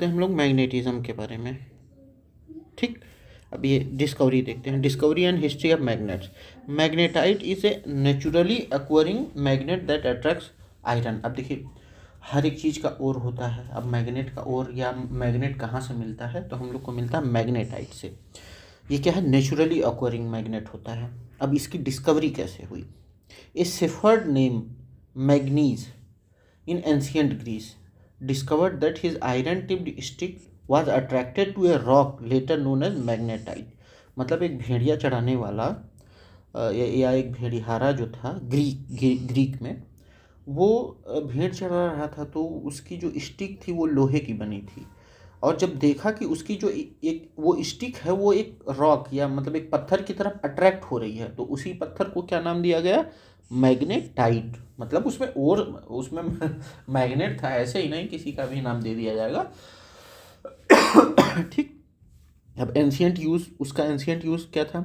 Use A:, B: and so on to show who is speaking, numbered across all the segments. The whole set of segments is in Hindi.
A: तो हम लोग मैग्नेटिज्म के बारे में। ठीक, अब ये डिस्कवरी देखते हैं। Discovery and history of magnets. Magnetite is a naturally acquiring magnet that attracts iron. अब देखिए, हर एक चीज़ का ओर होता है। अब मैग्नेट का ओर या मैग्नेट कहाँ से मिलता है? तो हम लोग को मिलता है मैग्नेटाइट से। ये क्या है? नेचुरली एक्वायरिंग मैग्नेट होता है। अब इसकी डिस्कवरी कैसे हुई? A shepherd name Magnes in ancient Greece discovered that his iron tipped stick was attracted to a rock later known as magnetite। मतलब एक भेड़िया चढ़ाने वाला या एक भेड़िहारा जो था ग्रीक में, वो भेड़ चढ़ा रहा था, तो उसकी जो स्टिक थी वो लोहे की बनी थी। और जब देखा कि उसकी जो एक वो स्टिक है वो एक रॉक या मतलब एक पत्थर की तरफ अट्रैक्ट हो रही है, तो उसी पत्थर को क्या नाम दिया गया? मैग्नेटाइट। मतलब उसमें मैग्नेट था, ऐसे ही नहीं किसी का भी नाम दे दिया जाएगा। ठीक। अब उसका एंशियंट यूज क्या था?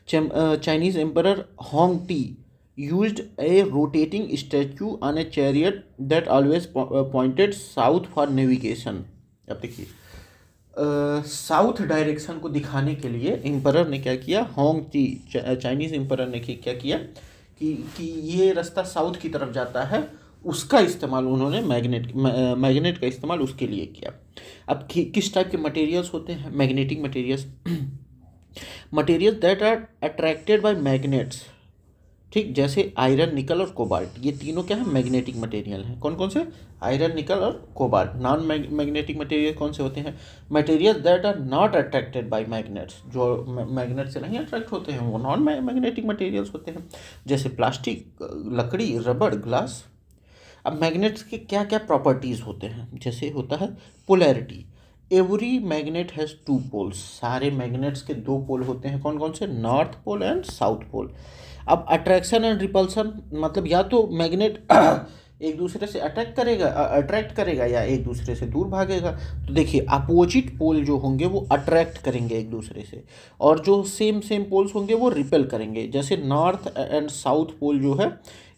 A: Chinese emperor Hong T used a rotating statue on a chariot that always pointed south for navigation। अब देखिए, साउथ डायरेक्शन को दिखाने के लिए एम्परर ने क्या किया? होंग टी चाइनीज एम्परर ने क्या किया कि ये रास्ता साउथ की तरफ जाता है, उसका इस्तेमाल उन्होंने मैग्नेट का इस्तेमाल उसके लिए किया। अब किस टाइप के मटेरियल्स होते हैं magnetic materials? Materials that are attracted by magnets. ठीक, जैसे आयरन, निकल और कोबाल्ट, ये तीनों क्या है? मैग्नेटिक मटेरियल हैं। कौन कौन से? आयरन, निकल और कोबाल्ट। नॉन मैग्नेटिक मटेरियल कौन से होते हैं? Material that are not attracted by magnets, जो मैग्नेट से नहीं अट्रैक्ट होते हैं वो नॉन मैग्नेटिक मटेरियल्स होते हैं, जैसे प्लास्टिक, लकड़ी, रबड़, ग्लास। अब मैग्नेट्स के क्या क्या प्रॉपर्टीज़ होते हैं? जैसे होता है polarity. Every magnet has two poles. सारे मैग्नेट्स के दो पोल होते हैं। कौन कौन से? North pole and south pole. अब अट्रैक्शन एंड रिपल्सन, मतलब या तो मैग्नेट एक दूसरे से अट्रैक्ट करेगा या एक दूसरे से दूर भागेगा। तो देखिए, अपोजिट पोल जो होंगे वो अट्रैक्ट करेंगे एक दूसरे से, और जो सेम पोल्स होंगे वो रिपेल करेंगे। जैसे नॉर्थ एंड साउथ पोल जो है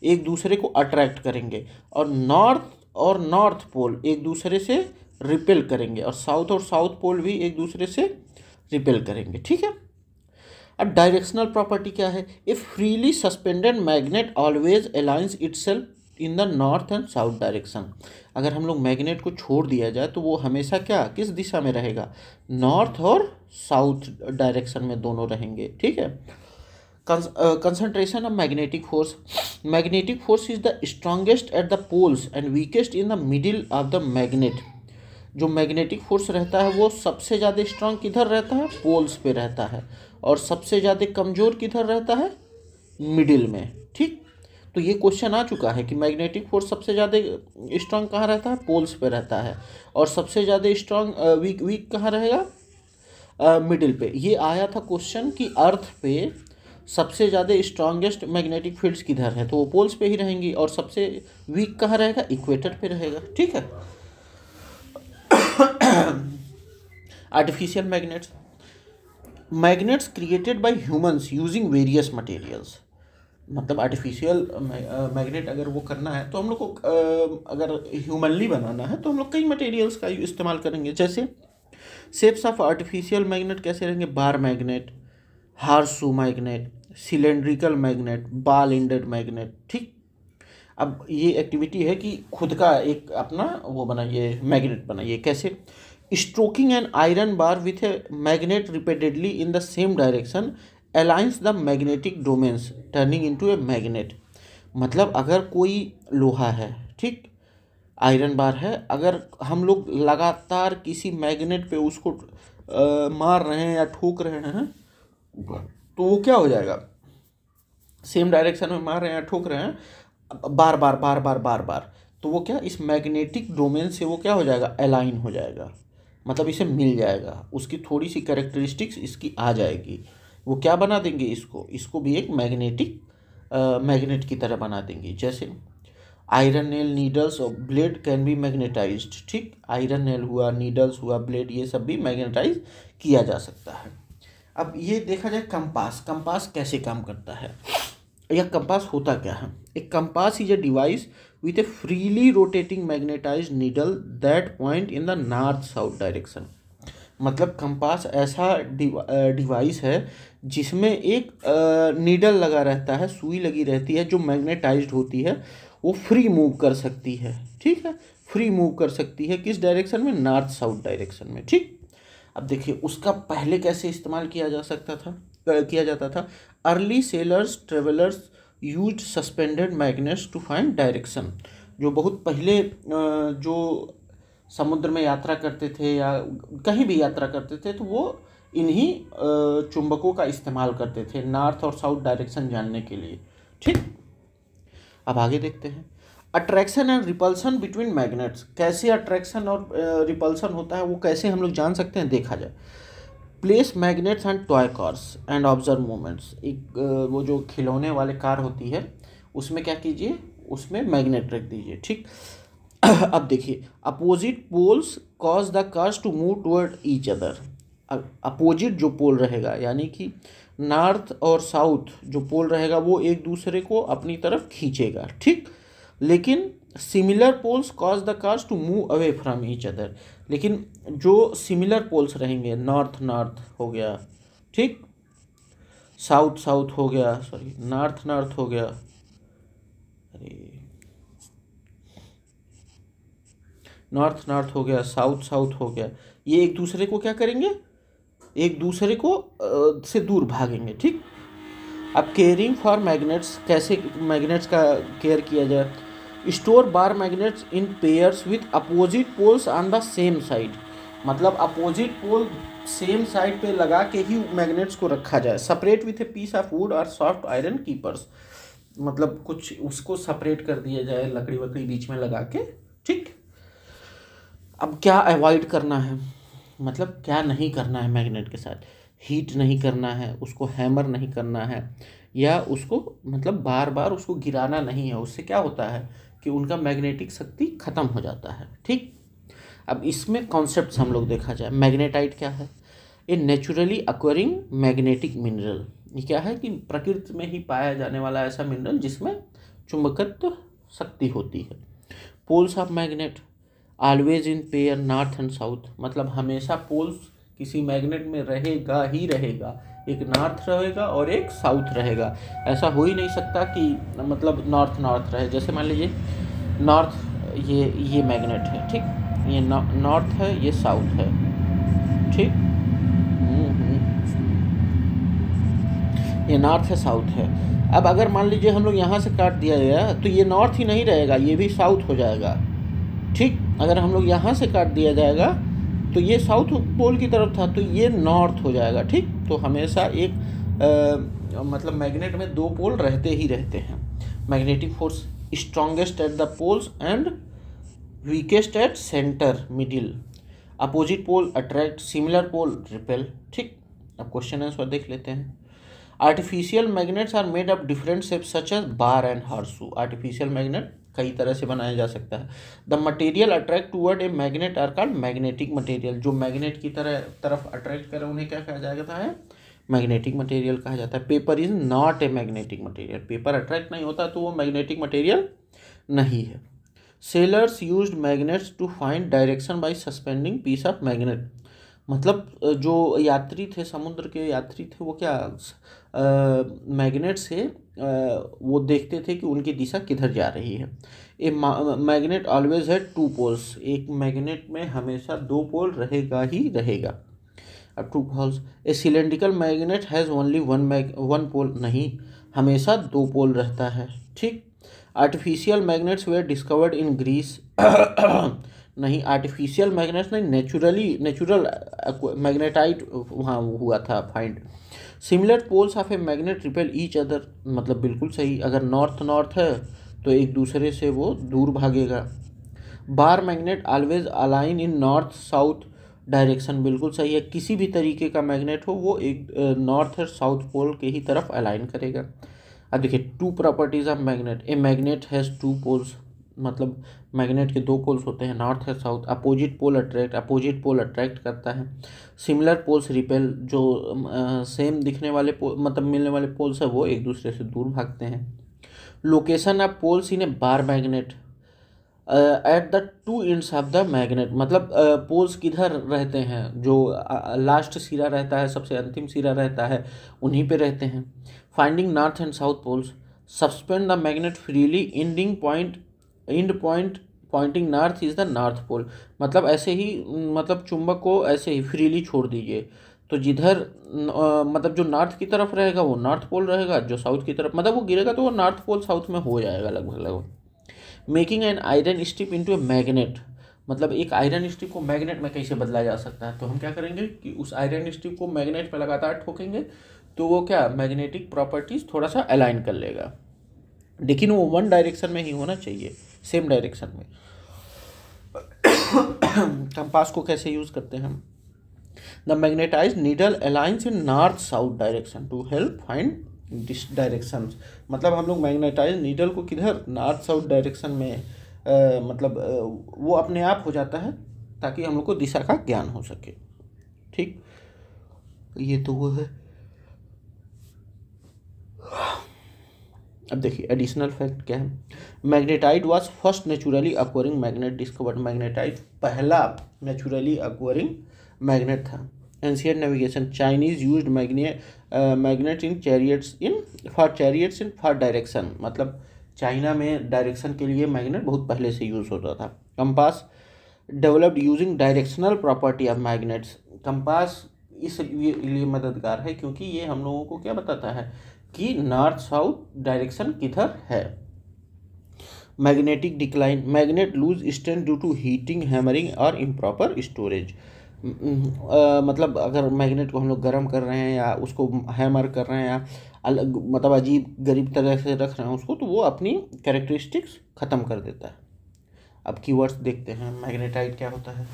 A: एक दूसरे को अट्रैक्ट करेंगे, और नॉर्थ पोल एक दूसरे से रिपेल करेंगे, और साउथ पोल भी एक दूसरे से रिपेल करेंगे। ठीक है। अब डायरेक्शनल प्रॉपर्टी क्या है? A freely suspended magnet always aligns itself in the north and south direction. अगर हम लोग मैग्नेट को छोड़ दिया जाए तो वो हमेशा क्या, किस दिशा में रहेगा? नॉर्थ और साउथ डायरेक्शन में दोनों रहेंगे। ठीक है। Concentration of magnetic force. Magnetic force is the strongest at the poles and weakest in the middle of the magnet. जो मैग्नेटिक फोर्स रहता है वो सबसे ज़्यादा स्ट्रांग किधर रहता है? पोल्स पे रहता है। और सबसे ज़्यादा कमज़ोर किधर रहता है? मिडिल में। ठीक, तो ये क्वेश्चन आ चुका है कि मैग्नेटिक फोर्स सबसे ज़्यादा स्ट्रांग कहाँ रहता है? पोल्स पे रहता है। और सबसे ज़्यादा स्ट्रांग वीक कहाँ रहेगा? मिडिल पे। ये आया था क्वेश्चन कि अर्थ पे सबसे ज़्यादा स्ट्रांगेस्ट मैग्नेटिक फील्ड्स किधर है, तो वो पोल्स पे ही रहेंगी। और सबसे वीक कहाँ रहेगा? इक्वेटर पे रहेगा। ठीक है। Artificial magnets created by humans using various materials. मतलब आर्टिफिशियल मैग्नेट अगर वो करना है तो हम लोग को अगर ह्यूमनली बनाना है तो हम लोग कई मटेरियल्स का इस्तेमाल करेंगे। जैसे शेप्स ऑफ आर्टिफिशियल मैग्नेट कैसे रहेंगे? Bar magnet, horseshoe magnet, cylindrical magnet, ball ended magnet. ठीक, अब ये एक्टिविटी है कि खुद का एक अपना वो बनाइए, मैग्नेट बनाइए। कैसे? Stroking an iron bar with a magnet repeatedly in the same direction aligns the magnetic domains turning into a magnet. मतलब अगर कोई लोहा है, ठीक, आयरन बार है, अगर हम लोग लगातार किसी मैग्नेट पे उसको मार रहे हैं या ठोक रहे हैं तो वो क्या हो जाएगा? सेम डायरेक्शन में मार रहे हैं, ठोक रहे हैं, बार बार बार बार बार बार, तो वो क्या, इस मैग्नेटिक डोमेन से वो क्या हो जाएगा? अलाइन हो जाएगा। मतलब इसे मिल जाएगा, उसकी थोड़ी सी कैरेक्टरिस्टिक्स इसकी आ जाएगी। वो क्या बना देंगे? इसको भी एक मैग्नेट की तरह बना देंगे। जैसे आयरन नेल, नीडल्स और ब्लेड कैन बी मैग्नेटाइज्ड। ठीक, आयरन नेल हुआ, नीडल्स हुआ, ब्लेड, ये सब भी मैग्नेटाइज किया जा सकता है। अब ये देखा जाए कंपास कैसे काम करता है। या कंपास होता क्या है? एक compass is a device with A freely rotating magnetised needle that point in the north south direction. मतलब कंपास ऐसा डिवाइस है जिसमें एक नीडल लगा रहता है, सुई लगी रहती है, जो मैग्नेटाइज्ड होती है, वो फ्री मूव कर सकती है। ठीक है, फ्री मूव कर सकती है किस डायरेक्शन में? नॉर्थ साउथ डायरेक्शन में। ठीक, अब देखिए उसका पहले कैसे इस्तेमाल किया जा सकता था, किया जाता था। Early sailors travellers use suspended magnets to find direction. जो बहुत पहले जो समुद्र में यात्रा करते थे या कहीं भी यात्रा करते थे, तो वो इन्हीं चुंबकों का इस्तेमाल करते थे नॉर्थ और साउथ डायरेक्शन जानने के लिए। ठीक, अब आगे देखते हैं attraction and repulsion between magnets. कैसे अट्रैक्शन और रिपल्सन होता है, वो कैसे हम लोग जान सकते हैं, देखा जाए। Place magnets and toy cars and observe movements. एक वो जो खिलौने वाले कार होती है, उसमें क्या कीजिए, उसमें मैग्नेट रख दीजिए। ठीक, अब देखिए opposite poles cause the cars to move toward each other. Opposite जो पोल रहेगा, यानी कि नॉर्थ और साउथ जो पोल रहेगा, वो एक दूसरे को अपनी तरफ खींचेगा। ठीक, लेकिन similar poles cause the cars to move away from each other. लेकिन जो सिमिलर पोल्स रहेंगे, नॉर्थ नॉर्थ हो गया, ठीक, साउथ साउथ हो गया, सॉरी नॉर्थ नॉर्थ हो गया, अरे नॉर्थ नॉर्थ हो गया, साउथ साउथ हो गया, ये एक दूसरे को क्या करेंगे, एक दूसरे को से दूर भागेंगे। ठीक, अब केयरिंग फॉर मैग्नेट्स, कैसे मैग्नेट्स का केयर किया जाए। Store bar magnets in pairs with opposite poles on the same side. मतलब अपोजिट पोल सेम साइड पे लगा के ही मैग्नेट्स को रखा जाए। Separate with a piece of wood और सॉफ्ट आयरन कीपर्स। मतलब कुछ उसको सेपरेट कर दिया जाए, लकड़ी वकड़ी बीच में लगा के। ठीक, अब क्या अवॉइड करना है, मतलब क्या नहीं करना है मैग्नेट के साथ। हीट नहीं करना है, उसको हैमर नहीं करना है, या उसको मतलब बार बार उसको गिराना नहीं है। उससे क्या होता है कि उनका मैग्नेटिक शक्ति खत्म हो जाता है। ठीक, अब इसमें कॉन्सेप्ट्स हम लोग देखा जाए। मैग्नेटाइट क्या है? ए नेचुरली अक्वरिंग मैग्नेटिक मिनरल। ये क्या है कि प्रकृति में ही पाया जाने वाला ऐसा मिनरल जिसमें चुंबकत्व शक्ति होती है। Poles of magnet always in pair north and south. मतलब हमेशा पोल्स किसी मैग्नेट में रहेगा ही रहेगा, एक नॉर्थ रहेगा और एक साउथ रहेगा। ऐसा हो ही नहीं सकता कि मतलब नॉर्थ नॉर्थ रहे। जैसे मान लीजिए नॉर्थ, ये मैग्नेट है, ठीक, ये नॉर्थ है, ये साउथ है। ठीक, ये नॉर्थ है, साउथ है। अब अगर मान लीजिए हम लोग यहाँ से काट दिया गया तो ये नॉर्थ ही नहीं रहेगा, ये भी साउथ हो जाएगा। ठीक, अगर हम लोग यहाँ से काट दिया जाएगा तो ये साउथ पोल की तरफ था, तो ये नॉर्थ हो जाएगा। ठीक, तो हमेशा एक मतलब मैग्नेट में दो पोल रहते ही रहते हैं। Magnetic force strongest at the poles and weakest at centre middle. Opposite pole attract, similar pole repel. ठीक, अब क्वेश्चन आंसर देख लेते हैं। Artificial magnets are made of different shapes such as bar and horseshoe. Artificial magnet कई तरह से बनाया जा सकता है। The material attract toward a magnet are called magnetic material. जो मैग्नेट की तरफ अट्रैक्ट करे उन्हें क्या कहा जाता है? मैग्नेटिक मटेरियल कहा जाता है। Paper is not a magnetic material. Paper attract नहीं होता तो वो मैग्नेटिक मटेरियल नहीं है। Sailors used magnets to find direction by suspending piece of magnet. मतलब जो यात्री थे, समुद्र के यात्री थे, वो क्या मैग्नेट से वो देखते थे कि उनकी दिशा किधर जा रही है। ए मैग्नेट ऑलवेज है टू पोल्स। एक मैग्नेट में हमेशा दो पोल रहेगा ही रहेगा। अब true false, a cylindrical magnet has only one pole. नहीं, हमेशा दो पोल रहता है। ठीक, artificial magnets were discovered in Greece. नहीं, आर्टिफिशियल मैग्नेट्स नहीं, नेचुरल मैग्नेटाइट वहाँ हुआ था find. Similar poles of a magnet repel each other. मतलब बिल्कुल सही, अगर नॉर्थ नॉर्थ है तो एक दूसरे से वो दूर भागेगा। बार मैग्नेट ऑलवेज अलाइन इन नॉर्थ साउथ डायरेक्शन। बिल्कुल सही है, किसी भी तरीके का मैग्नेट हो वो एक नॉर्थ और साउथ पोल के ही तरफ अलाइन करेगा। अब देखिए two properties of magnet. A magnet has two poles. मतलब मैग्नेट के दो पोल्स होते हैं, नॉर्थ और साउथ। अपोजिट पोल अट्रैक्ट करता है। सिमिलर पोल्स रिपेल, जो सेम दिखने वाले मतलब मिलने वाले पोल्स है वो एक दूसरे से दूर भागते हैं। Location of poles in a bar magnet at the two ends of the magnet, मतलब पोल्स किधर रहते हैं, जो लास्ट सिरा रहता है, सबसे अंतिम सिरा रहता है, उन्हीं पे रहते हैं। Finding north and south poles, suspend the magnet freely, and point pointing north is the north pole, मतलब ऐसे ही, मतलब चुंबक को ऐसे ही फ्रीली छोड़ दीजिए, तो जिधर मतलब जो नॉर्थ की तरफ रहेगा वो नॉर्थ पोल रहेगा, जो साउथ की तरफ मतलब वो गिरेगा तो वो नॉर्थ पोल साउथ में हो जाएगा लगभग। Making an iron strip into a magnet, मतलब एक आयरन स्ट्रिप को मैग्नेट में कैसे बदला जा सकता है, तो हम क्या करेंगे कि उस आयरन स्ट्रिप को मैग्नेट में लगातार ठोकेंगे तो वो क्या मैग्नेटिक प्रॉपर्टीज थोड़ा सा अलाइन कर लेगा, लेकिन वो वन डायरेक्शन में ही होना चाहिए, सेम डायरेक्शन में। कंपास को कैसे यूज करते हैं हम? The magnetise needle aligns in north south direction to help find this directions, मतलब हम लोग मैग्नेटाइज नीडल को किधर, नॉर्थ साउथ डायरेक्शन में वो अपने आप हो जाता है ताकि हम लोग को दिशा का ज्ञान हो सके। ठीक, ये तो वो है। अब देखिए एडिशनल फैक्ट क्या है। Magnetite was first naturally occurring magnet discovered, magnetite पहला नेचुरली अक्वरिंग मैग्नेट था। Ancient navigation, Chinese used magnet in chariots in for direction, मतलब चाइना में डायरेक्शन के लिए मैग्नेट बहुत पहले से यूज होता था। Compass developed using directional property of magnets, compass इसलिए मददगार है क्योंकि ये हम लोगों को क्या बताता है कि नॉर्थ साउथ डायरेक्शन किधर है। Magnetic decline, magnet lose strength due to heating, hammering और इम्प्रॉपर स्टोरेज, मतलब अगर मैग्नेट को हम लोग गर्म कर रहे हैं या उसको हैमर कर रहे हैं या अलग मतलब अजीब गरीब तरह से रख रहे हैं उसको, तो वो अपनी कैरेक्टरिस्टिक्स ख़त्म कर देता है। अब कीवर्ड्स देखते हैं। मैग्नेटाइट क्या होता है?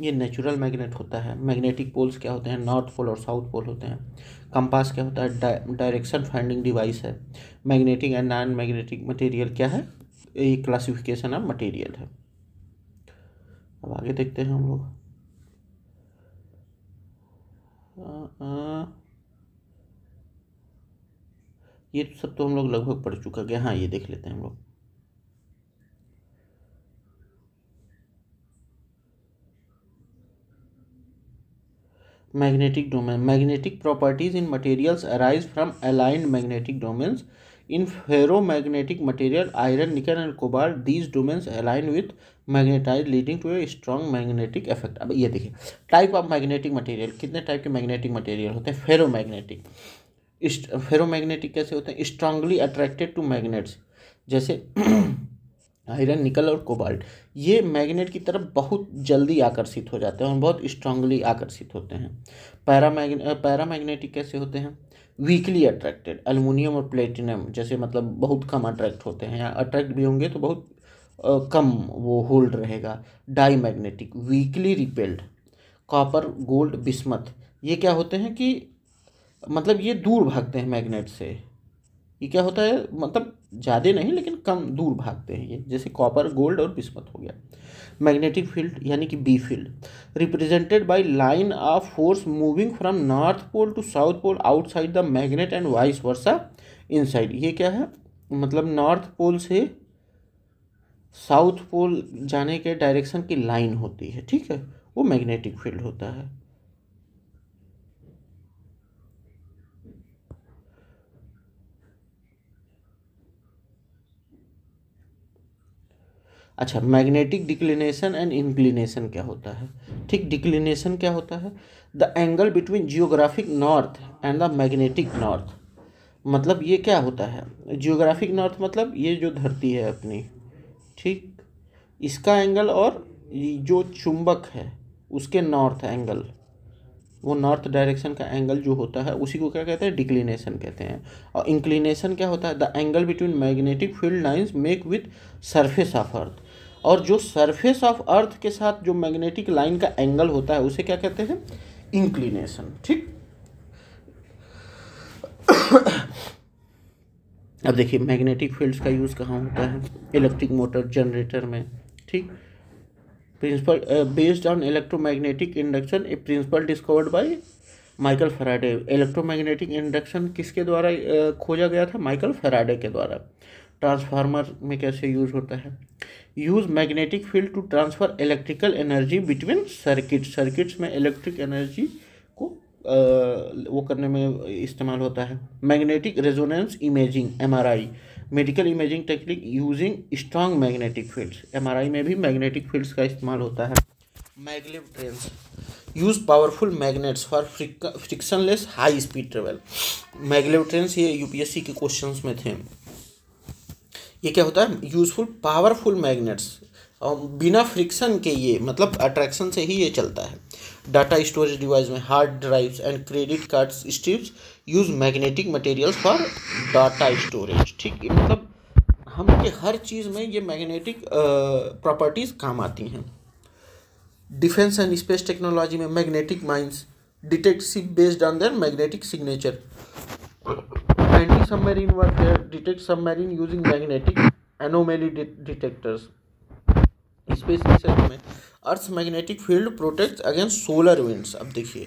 A: ये नेचुरल मैग्नेट होता है। मैग्नेटिक पोल्स क्या होते हैं? नॉर्थ पोल और साउथ पोल होते हैं। कंपास क्या होता है? डायरेक्शन फाइंडिंग डिवाइस है। Magnetic and non magnetic material क्या है? ये क्लासिफिकेशन ऑफ मटेरियल है। अब आगे देखते हैं हम लोग। ये सब तो हम लोग लगभग पढ़ चुका है। हाँ, ये देख लेते हैं हम लोग। Magnetic domain, magnetic properties in materials arise from aligned magnetic domains in ferromagnetic material iron, nickel and cobalt, these domains align with magnetise leading to a strong magnetic effect. अब ये देखिए टाइप ऑफ मैग्नेटिक मटेरियल, कितने टाइप के मैग्नेटिक मटेरियल होते हैं? फेरोमैग्नेटिक। फेरोमैग्नेटिक कैसे होते हैं? स्ट्रांगली अट्रैक्टेड टू मैग्नेट्स, जैसे आयरन, निकल और कोबाल्ट, ये मैग्नेट की तरफ बहुत जल्दी आकर्षित हो जाते हैं और बहुत स्ट्रांगली आकर्षित होते हैं। पैरामैग्नेटिक कैसे होते हैं? वीकली अट्रैक्टेड, एल्युमिनियम और प्लेटिनम जैसे मतलब बहुत कम अट्रैक्ट होते हैं, या अट्रैक्ट भी होंगे तो बहुत कम वो होल्ड रहेगा। Diamagnetic, weakly repelled, copper, gold, bismuth, ये क्या होते हैं कि मतलब ये दूर भागते हैं मैग्नेट से। ये क्या होता है, मतलब ज़्यादा नहीं लेकिन कम दूर भागते हैं ये, जैसे कॉपर, गोल्ड और बिस्मथ हो गया। मैग्नेटिक फील्ड यानी कि B field, represented by line of force moving from north pole to south pole outside the magnet and vice versa inside. ये क्या है, मतलब नॉर्थ पोल से साउथ पोल जाने के डायरेक्शन की लाइन होती है, ठीक है, वो मैग्नेटिक फील्ड होता है। अच्छा, मैग्नेटिक डिक्लिनेशन एंड इंक्लिनेशन क्या होता है? ठीक, डिक्लिनेशन क्या होता है? The angle between geographic north and the magnetic north, मतलब ये क्या होता है? जियोग्राफिक नॉर्थ मतलब ये जो धरती है अपनी, ठीक, इसका एंगल और जो चुंबक है उसके नॉर्थ एंगल, वो नॉर्थ डायरेक्शन का एंगल जो होता है उसी को क्या कहते हैं? डिक्लिनेशन कहते हैं। और इंक्लिनेशन क्या होता है? The angle between magnetic field lines make with surface of earth, और जो सरफेस ऑफ अर्थ के साथ जो मैग्नेटिक लाइन का एंगल होता है उसे क्या कहते हैं? इंक्लिनेशन। ठीक, अब देखिए मैग्नेटिक फील्ड्स का यूज़ कहाँ होता है, इलेक्ट्रिक मोटर, जनरेटर में, ठीक। Principle based on electromagnetic induction, a principle discovered by Michael Faraday. Electromagnetic induction किसके द्वारा खोजा गया था, माइकल फैराडे के द्वारा। ट्रांसफार्मर में कैसे यूज होता है, use magnetic field to transfer electrical energy between circuits में इलेक्ट्रिक एनर्जी को वो करने में इस्तेमाल होता है। Magnetic resonance imaging, MRI, medical imaging technique using strong magnetic fields. MRI में भी मैग्नेटिक फील्ड्स का इस्तेमाल होता है। Maglev trains use powerful magnets for frictionless high speed travel. Maglev trains ये यूपीएससी के क्वेश्चंस में थे। ये क्या होता है, यूजफुल पावरफुल मैग्नेट्स, और बिना फ्रिक्शन के, ये मतलब अट्रैक्शन से ही ये चलता है। डाटा स्टोरेज डिवाइस में hard drives and credit card strips use magnetic materials for data storage, ठीक। मतलब हमके हर चीज़ में ये मैग्नेटिक प्रॉपर्टीज़ काम आती हैं। डिफेंस एंड स्पेस टेक्नोलॉजी में magnetic mines detect ship based on their magnetic signature. Anti submarine warfare detect submarine using magnetic anomaly detectors. Space research में earth magnetic field protect against solar winds. अब देखिए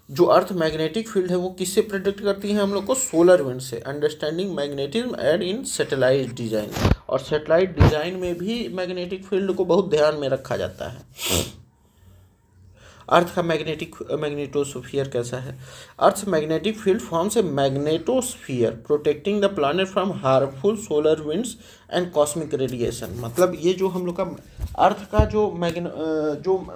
A: जो अर्थ मैग्नेटिक फील्ड है वो किससे प्रोटेक्ट करती है हम लोग को, सोलर विंड से। Understanding magnetism and in satellite design, और सैटेलाइट डिजाइन में भी मैग्नेटिक फील्ड को बहुत ध्यान में रखा जाता है। अर्थ का मैग्नेटोस्फीयर कैसा है, अर्थ magnetic field forms a magnetosphere protecting the planet from harmful solar winds and cosmic radiation. मतलब ये जो हम लोग का अर्थ का जो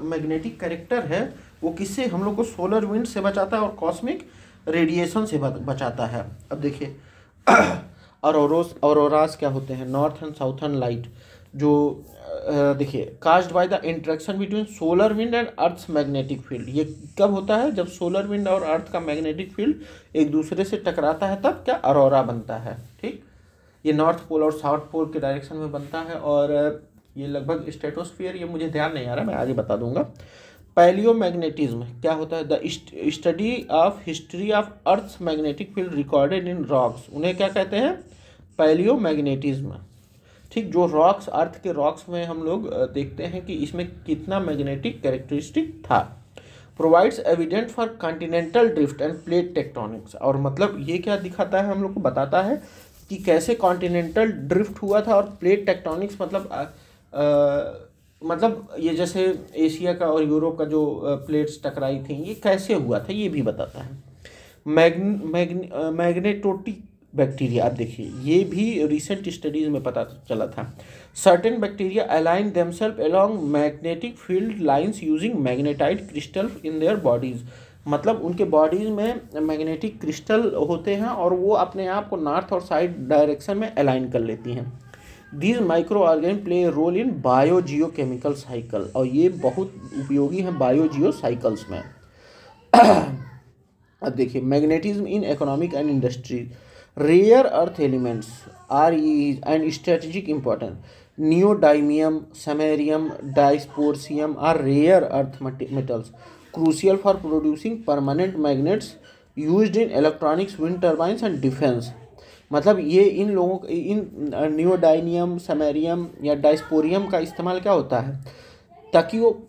A: मैग्नेटिक कैरेक्टर है वो किससे हम लोग को सोलर विंड से बचाता है और कॉस्मिक रेडिएशन से बचाता है। अब देखिए ऑरोरास क्या होते हैं, नॉर्थ एंड साउथर्न लाइट, जो देखिए caused by the interaction between solar wind and earth magnetic field. ये कब होता है, जब सोलर विंड और अर्थ का मैग्नेटिक फील्ड एक दूसरे से टकराता है तब क्या अरोरा बनता है, ठीक। ये नॉर्थ पोल और साउथ पोल के डायरेक्शन में बनता है, और ये लगभग स्ट्रेटोस्फीयर, ये मुझे ध्यान नहीं आ रहा, मैं आगे बता दूंगा। पैलियोमैग्नेटिज्म क्या होता है, the study of history of earth magnetic field recorded in rocks, उन्हें क्या कहते हैं, पैलियोमैग्नेटिज्म, ठीक। जो रॉक्स, अर्थ के रॉक्स में हम लोग देखते हैं कि इसमें कितना मैग्नेटिक कैरेक्टरिस्टिक था। Provides evident for continental drift end plate tectonics, और मतलब ये क्या दिखाता है, हम लोग को बताता है कि कैसे कॉन्टिनेंटल ड्रिफ्ट हुआ था, और प्लेट टेक्टोनिक्स मतलब ये जैसे एशिया का और यूरोप का जो प्लेट्स टकराई थी ये कैसे हुआ था, ये भी बताता है। मैग्नेटोटिक बैक्टीरिया, आप देखिए ये भी रिसेंट स्टडीज में पता चला था। Certain bacteria align themselves along magnetic field lines using magnetite crystal in their bodies. मतलब उनके बॉडीज में मैग्नेटिक क्रिस्टल होते हैं और वो अपने आप को नॉर्थ और साइड डायरेक्शन में अलाइन कर लेती हैं। These microorganism play a role in biogeochemical cycle, और ये बहुत उपयोगी हैं बायोजियो साइकिल्स में। अब देखिए magnetism in economic and industry, rare earth elements REs and strategic importance, neodymium, samarium, dysprosium are rare earth metals crucial for producing permanent magnets used in electronics, wind turbines and defence. मतलब ये इन लोगों इन नियोडाइनियम, समैरियम या डायस्पोरियम का इस्तेमाल क्या होता है, ताकि वो एक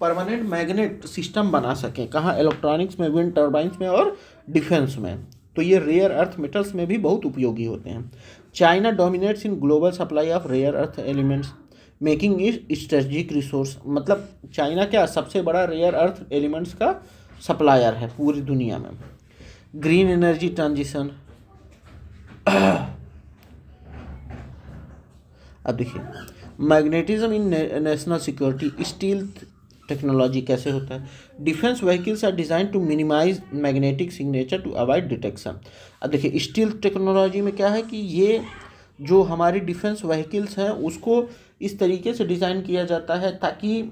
A: परमानेंट मैग्नेट सिस्टम बना सकें, कहाँ, इलेक्ट्रॉनिक्स में, विंड टर्बाइंस में और डिफेंस में। तो ये रेयर अर्थ मेटल्स में भी बहुत उपयोगी होते हैं। China dominates in global supply of rare earth elements making it strategic resource. मतलब चाइना क्या सबसे बड़ा रेयर अर्थ एलिमेंट्स का सप्लायर है पूरी दुनिया में। ग्रीन एनर्जी ट्रांजिशन, अब देखिए magnetism in national security, steel technology कैसे होता है, defence vehicles are design to minimise magnetic signature to avoid detection. अब देखिए स्टील टेक्नोलॉजी में क्या है कि ये जो हमारी डिफेंस व्हीकल्स हैं उसको इस तरीके से डिज़ाइन किया जाता है ताकि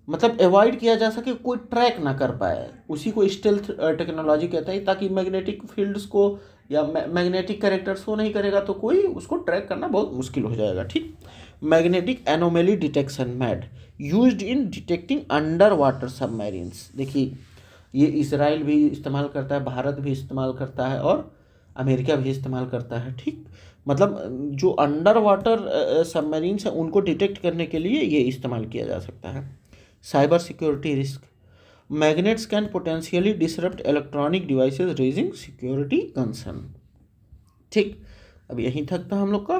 A: मतलब अवॉइड किया जा सके, कोई ट्रैक ना कर पाए, उसी को स्टेल्थ टेक्नोलॉजी कहते हैं, ताकि मैग्नेटिक फील्ड्स को या मैग्नेटिक कैरेक्टर्स को नहीं करेगा तो कोई उसको ट्रैक करना बहुत मुश्किल हो जाएगा, ठीक। Magnetic anomaly detection, mad, used in detecting under water submarines. देखिए ये इसराइल भी इस्तेमाल करता है, भारत भी इस्तेमाल करता है, और अमेरिका भी इस्तेमाल करता है। ठीक, मतलब जो अंडर वाटर सबमरीन्स हैं उनको डिटेक्ट करने के लिए ये इस्तेमाल किया जा सकता है। Cyber security risk, magnets can potentially disrupt electronic devices raising security concern. ठीक, अब यहीं तक था हम लोग का।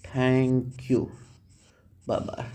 A: Thank you, bye bye.